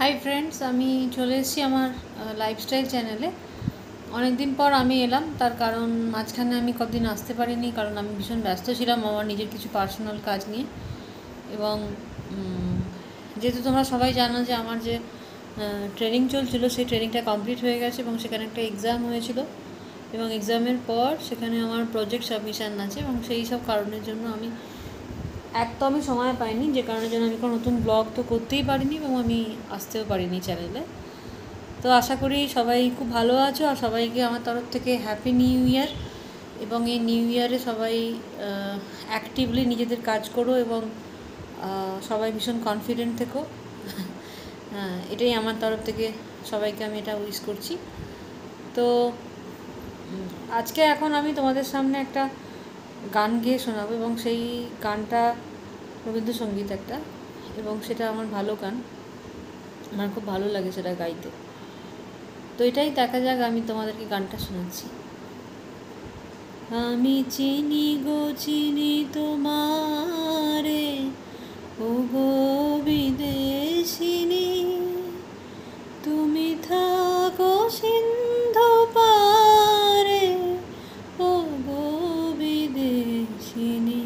Hi friends, আমি চলে এসেছি আমার লাইফস্টাইল চ্যানেলে। অনেক দিন পর আমি এলাম, তার কারণ মাঝখানে আমি কতদিন আসতে পারিনি, কারণ আমি ভীষণ ব্যস্ত ছিলাম আমার নিজের কিছু পার্সোনাল কাজ নিয়ে। এবং যেহেতু তোমরা সবাই জানো যে আমার যে ট্রেনিং চলছিল সেই ট্রেনিংটা কমপ্লিট হয়ে গেছে এবং সেখানে একটা এক্সাম হয়েছিল, এবং এক্সামের পর সেখানে আমার প্রজেক্ট সাবমিশান আছে, এবং সেই সব কারণের জন্য আমি একদমই সময় পাইনি, যে কারণের জন্য আমি কোনো নতুন ব্লগ তো করতেই পারিনি এবং আমি আসতেও পারিনি চ্যানেলে। তো আশা করি সবাই খুব ভালো আছো, আর সবাইকে আমার তরফ থেকে হ্যাপি নিউ ইয়ার। এবং এই নিউ ইয়ারে সবাই অ্যাক্টিভলি নিজেদের কাজ করো এবং সবাই ভীষণ কনফিডেন্ট থেকো। এটাই আমার তরফ থেকে সবাইকে আমি এটা উইশ করছি। তো আজকে এখন আমি তোমাদের সামনে একটা গান গেয়ে শোনাবো, এবং সেই গানটা রবীন্দ্রসঙ্গীত একটা, এবং সেটা আমার ভালো গান, আমার খুব ভালো লাগে সেটা গাইতে। তো এটাই দেখা যাক, আমি তোমাদেরকে গানটা শোনাচ্ছি। আমি চিনি গো চিনি তোমারে, ও গো বিদেশিনী, তুমি থাকো সিন্ধু পারে, ও গো বিদেশিনী।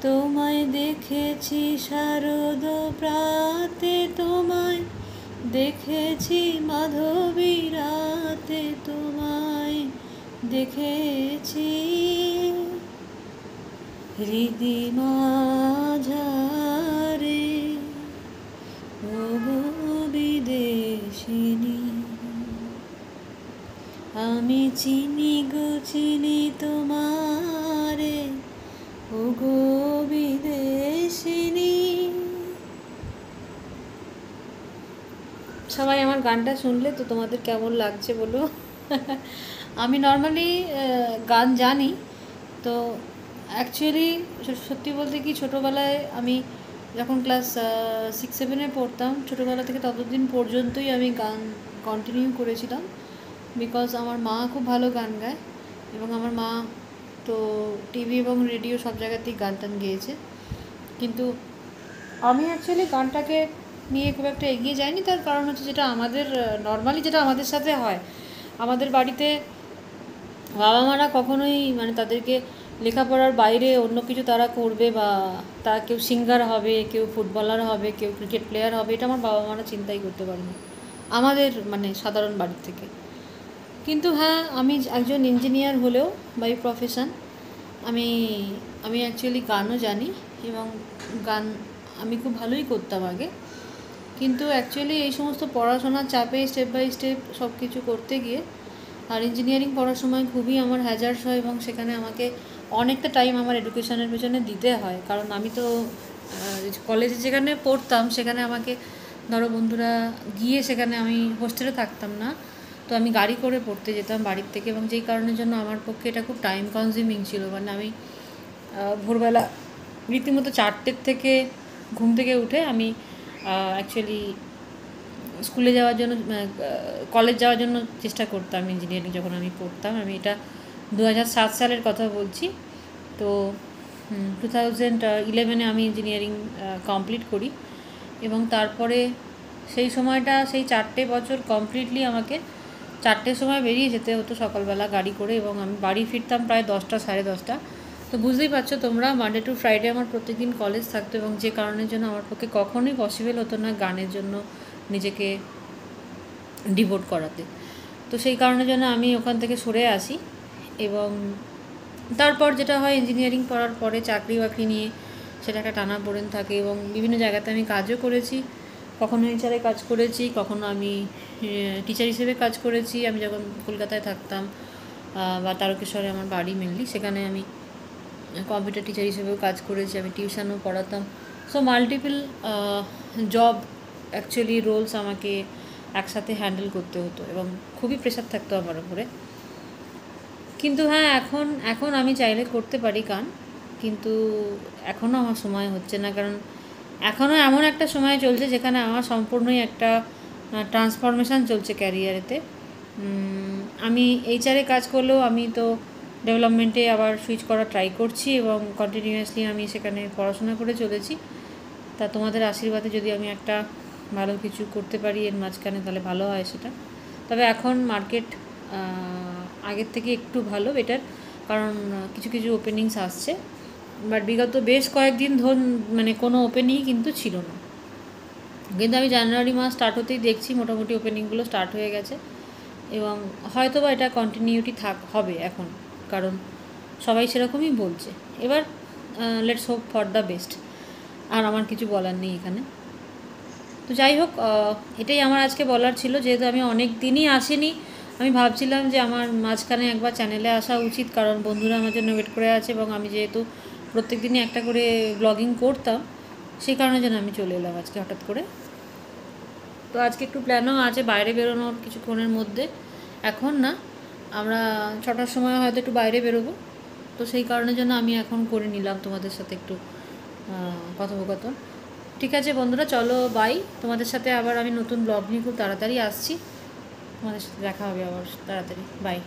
তোমায় দেখেছি শারদ প্রাতে, তোমায় দেখেছি মাধবী রাতে, তোমায় দেখেছি হৃদি মাঝারে, ও গো বিদেশিনী। আমি চিনি গো চিনি তোমারে, ও গো বিদেশিনী। সবাই আমার গানটা শুনলে তো তোমাদের কেমন লাগছে বলো। আমি নর্মালি গান জানি, তো অ্যাকচুয়ালি সত্যি বলতে কি, ছোটোবেলায় আমি যখন ক্লাস 6-7 পড়তাম, ছোটোবেলা থেকে ততদিন পর্যন্তই আমি গান কন্টিনিউ করেছিলাম, বিকজ আমার মা খুব ভালো গান গায়, এবং আমার মা তো টিভি এবং রেডিও সব জায়গাতেই গান টান গেয়েছে। কিন্তু আমি অ্যাকচুয়ালি গানটাকে নিয়ে খুব একটা এগিয়ে যাইনি, তার কারণ হচ্ছে যেটা আমাদের নর্মালি যেটা আমাদের সাথে হয়, আমাদের বাড়িতে বাবা মারা কখনোই মানে তাদেরকে লেখাপড়ার বাইরে অন্য কিছু তারা করবে, বা তা কেউ সিঙ্গার হবে, কেউ ফুটবলার হবে, কেউ ক্রিকেট প্লেয়ার হবে, এটা আমার বাবা মারা চিন্তাই করতে পারেনি আমাদের মানে সাধারণ বাড়ির থেকে। কিন্তু হ্যাঁ, আমি একজন ইঞ্জিনিয়ার হলেও বাই প্রফেশন আমি আমি অ্যাকচুয়ালি গানও জানি, এবং গান আমি খুব ভালোই করতাম আগে। কিন্তু অ্যাকচুয়ালি এই সমস্ত পড়াশোনার চাপে স্টেপ বাই স্টেপ সব কিছু করতে গিয়ে, আর ইঞ্জিনিয়ারিং পড়ার সময় খুবই আমার হ্যাজার্ডস হয়, এবং সেখানে আমাকে অনেকটা টাইম আমার এডুকেশনের পেছনে দিতে হয়, কারণ আমি তো কলেজে যেখানে পড়তাম সেখানে আমাকে ধরো বন্ধুরা গিয়ে, সেখানে আমি হোস্টেলে থাকতাম না, তো আমি গাড়ি করে পড়তে যেতাম বাড়ির থেকে, এবং যেই কারণের জন্য আমার পক্ষে এটা খুব টাইম কনজিউমিং ছিল। মানে আমি ভোরবেলা রীতিমতো 4টের থেকে ঘুম থেকে উঠে আমি অ্যাকচুয়ালি স্কুলে যাওয়ার জন্য, কলেজ যাওয়ার জন্য চেষ্টা করতাম ইঞ্জিনিয়ারিং যখন আমি পড়তাম। আমি এটা 2007 সালের কথা বলছি। তো 2011 আমি ইঞ্জিনিয়ারিং কমপ্লিট করি, এবং তারপরে সেই সময়টা, সেই 4টে বছর কমপ্লিটলি আমাকে 4টের সময় বেরিয়ে যেতে হতো সকালবেলা গাড়ি করে, এবং আমি বাড়ি ফিরতাম প্রায় 10টা 10:30। তো বুঝতেই পারছো তোমরা, মানডে টু ফ্রাইডে আমার প্রত্যেকদিন কলেজ থাকতো, এবং যে কারণের জন্য আমার পক্ষে কখনোই পসিবল হতো না গানের জন্য নিজেকে ডিভোট করাতে। তো সেই কারণের জন্য আমি ওখান থেকে সরে আসি, এবং তারপর যেটা হয়, ইঞ্জিনিয়ারিং পড়ার পরে চাকরি বাকরি নিয়ে সেটা একটা টানাপোড়েন থাকে, এবং বিভিন্ন জায়গাতে আমি কাজও করেছি, কখনো এইচআরে কাজ করেছি, কখনো আমি টিচার হিসেবে কাজ করেছি। আমি যখন কলকাতায় থাকতাম বা তারকেশ্বরে আমার বাড়ি মেনলি, সেখানে আমি কম্পিউটার টিচার হিসেবেও কাজ করেছি, আমি টিউশনও পড়াতাম। So multiple job actually roles আমাকে একসাথে হ্যান্ডেল করতে হতো, এবং খুবই প্রেশার থাকতো আমার উপরে। কিন্তু হ্যাঁ, এখন আমি চাইলে করতে পারি গান, কিন্তু এখনও আমার সময় হচ্ছে না, কারণ এখনও এমন একটা সময় চলছে যেখানে আমার সম্পূর্ণই একটা ট্রান্সফরমেশান চলছে ক্যারিয়ারেতে। আমি এইচআরে কাজ করলেও আমি তো ডেভেলপমেন্টে আবার সুইচ করা ট্রাই করছি, এবং কন্টিনিউয়াসলি আমি সেখানে পড়াশোনা করে চলেছি। তা তোমাদের আশীর্বাদে যদি আমি একটা ভালো কিছু করতে পারি এর মাঝখানে তাহলে ভালো হয় সেটা। তবে এখন মার্কেট আগের থেকে একটু ভালো বেটার, কারণ কিছু কিছু ওপেনিংস আসছে। বাট বিগত বেশ কয়েকদিন মানে কোনো ওপেনিংই কিন্তু ছিল না, কিন্তু আমি জানুয়ারি মাস স্টার্ট হতেই দেখছি মোটামুটি ওপেনিংগুলো স্টার্ট হয়ে গেছে, এবং হয়তো বা এটা কন্টিনিউটি হবে এখন, কারণ সবাই সেরকমই বলছে। এবার let's hope for the best, আর আমার কিছু বলার নেই এখানে। তো যাই হোক, এটাই আমার আজকে বলার ছিল। যেহেতু আমি অনেক দিনই আসিনি, আমি ভাবছিলাম যে আমার মাঝখানে একবার চ্যানেলে আসা উচিত, কারণ বন্ধুরা আমার জন্য ওয়েট করে আছে, এবং আমি যেহেতু প্রত্যেক দিনই একটা করে ব্লগিং করতাম, সেই কারণে যেন আমি চলে এলাম আজকে হঠাৎ করে। তো আজকে একটু প্ল্যানও আছে বাইরে বেরোনোর কিছুক্ষণের মধ্যে, এখন না, আমরা 6টার সময় হয়তো একটু বাইরে বেরোবো। তো সেই কারণের জন্য আমি এখন করে নিলাম তোমাদের সাথে একটু কথোপকথন। ঠিক আছে বন্ধুরা, চলো বাই। তোমাদের সাথে আবার আমি নতুন ব্লগ নিয়ে খুব তাড়াতাড়ি আসছি, তোমাদের সাথে দেখা হবে আবার তাড়াতাড়ি। বাই।